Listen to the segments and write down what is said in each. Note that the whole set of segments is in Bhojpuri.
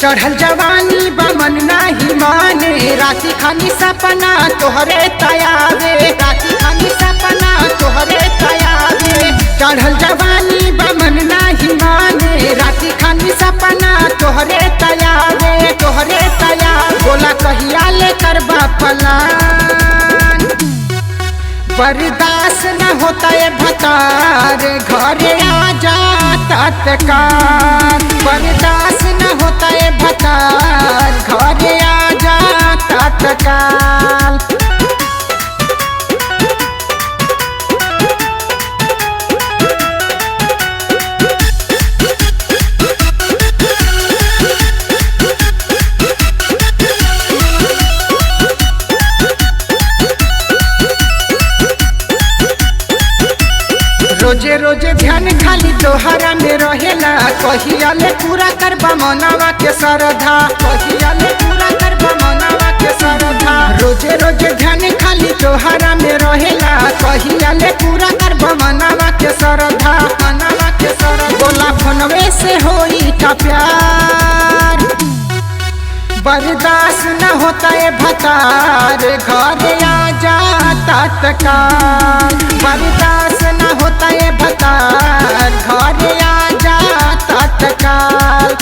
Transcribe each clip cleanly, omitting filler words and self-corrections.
चढ़ल जवानी बमन नाही माने राती खानी सपना तोहरे तयावे राती खानी सपना तोहरे तयावे चढ़ल जवानी बमन नाही माने राती खानी सपना तोहरे तयावे बोला कहिया ले करबा पलान बर्दाश्त न होता है भतार घरे आ जा तत्काल बर्दाश्त न होता है भतार घरे आ जा तत्काल। रोजे रोजे ध्यान खाली तोहरा में रहेला कहिया ले पूरा करबा मनवा के श्रद्धा कहिया ले पूरा करबा मनवा के श्रद्धा रोजे रोजे ध्यान खाली तोहरा में रहेला कहिया ले पूरा करबा मनवा के श्रद्धा बोला फोनवे से होई का प्यार बर्दाश्त न होता है भतार घरे आ जा तत्काल बर्दाश्त न होता है भतार घरे आ जा तत्काल।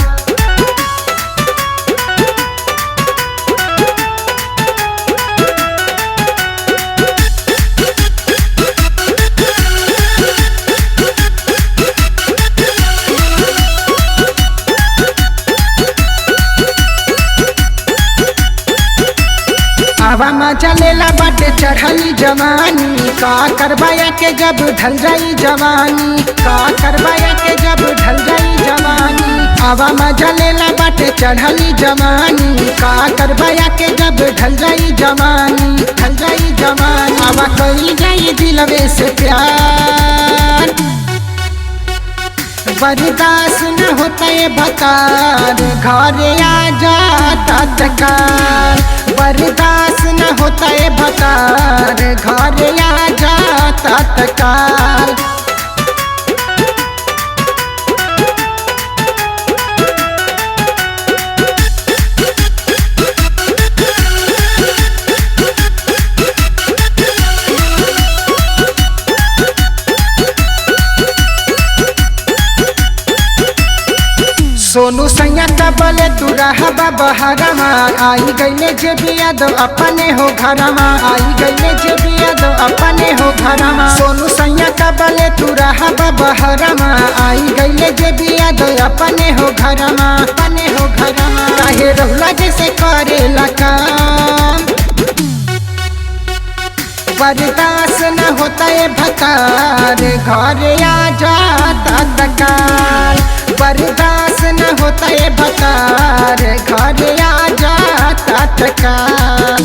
हवा मजा लेला बाटे चढ़ली जवानी का करवाया के जब ढल जाई जवानी का करवाया के जब ढल जाई जवानी हवा मजा लेला बाटे चढ़ली जवानी का करवाया के जब ढल जाई जवानी हवा कई जाई दिलवे से प्यार बर्दाश्त न होता है भतार घरे आ जा तत्काल बर्दाश्त न होता है भतार घरे आ जा तत्काल। सोनू सैया का बले तू रहा बहरमा आई गईले जे बिया दो अपने हो घरमा आई गईले जे बिया दो अपने हो घरमा सोनू सैया का बले तू रहा बहरमा आई गईले जे बिया दो अपने हो घरमा काहे रहुला जैसे करेला काम बर्दाश्त न होता है भतार घरे आ जा तत्काल बर्दाश्त न होता है भतार घरे आ जा तत्काल।